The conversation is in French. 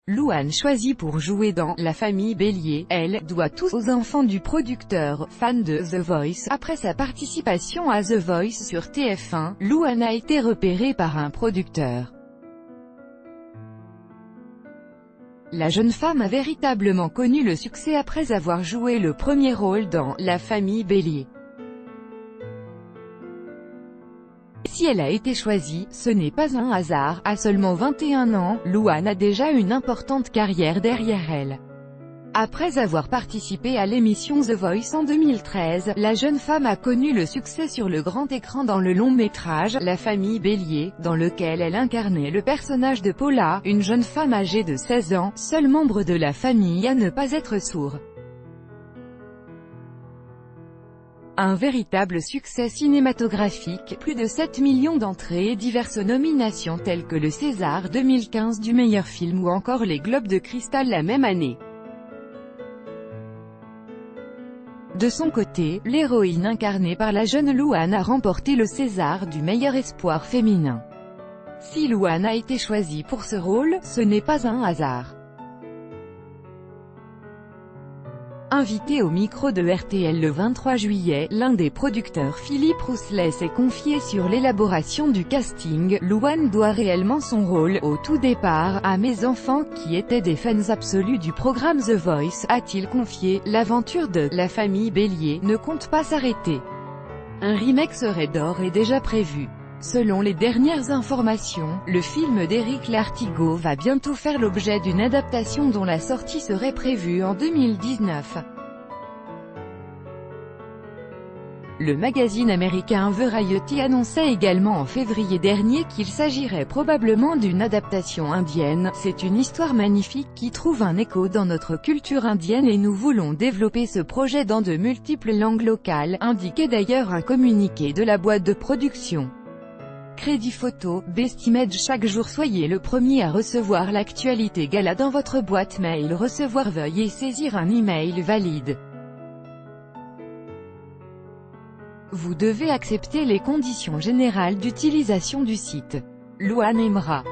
Louane choisie pour jouer dans La Famille Bélier, elle doit tout aux enfants du producteur, fan de The Voice. Après sa participation à The Voice sur TF1, Louane a été repérée par un producteur. La jeune femme a véritablement connu le succès après avoir joué le premier rôle dans La Famille Bélier. Si elle a été choisie, ce n'est pas un hasard. À seulement 21 ans, Louane a déjà une importante carrière derrière elle. Après avoir participé à l'émission The Voice en 2013, la jeune femme a connu le succès sur le grand écran dans le long-métrage La Famille Bélier, dans lequel elle incarnait le personnage de Paula, une jeune femme âgée de 16 ans, seul membre de la famille à ne pas être sourd. Un véritable succès cinématographique, plus de 7 millions d'entrées et diverses nominations telles que le César 2015 du meilleur film ou encore les Globes de Cristal la même année. De son côté, l'héroïne incarnée par la jeune Louane a remporté le César du meilleur espoir féminin. Si Louane a été choisie pour ce rôle, ce n'est pas un hasard. Invité au micro de RTL le 23 juillet, l'un des producteurs Philippe Rousselet s'est confié sur l'élaboration du casting. Louane doit réellement son rôle, au tout départ, à mes enfants, qui étaient des fans absolus du programme The Voice, a-t-il confié. L'aventure de La Famille Bélier ne compte pas s'arrêter. Un remake serait d'ores et déjà prévu. Selon les dernières informations, le film d'Éric Lartigot va bientôt faire l'objet d'une adaptation dont la sortie serait prévue en 2019. Le magazine américain Variety annonçait également en février dernier qu'il s'agirait probablement d'une adaptation indienne. C'est une histoire magnifique qui trouve un écho dans notre culture indienne et nous voulons développer ce projet dans de multiples langues locales, indiquait d'ailleurs un communiqué de la boîte de production. Crédit photo, Bestimage. Chaque jour soyez le premier à recevoir l'actualité gala dans votre boîte mail. Recevoir, veuillez saisir un email valide. Vous devez accepter les conditions générales d'utilisation du site. Louane Emra.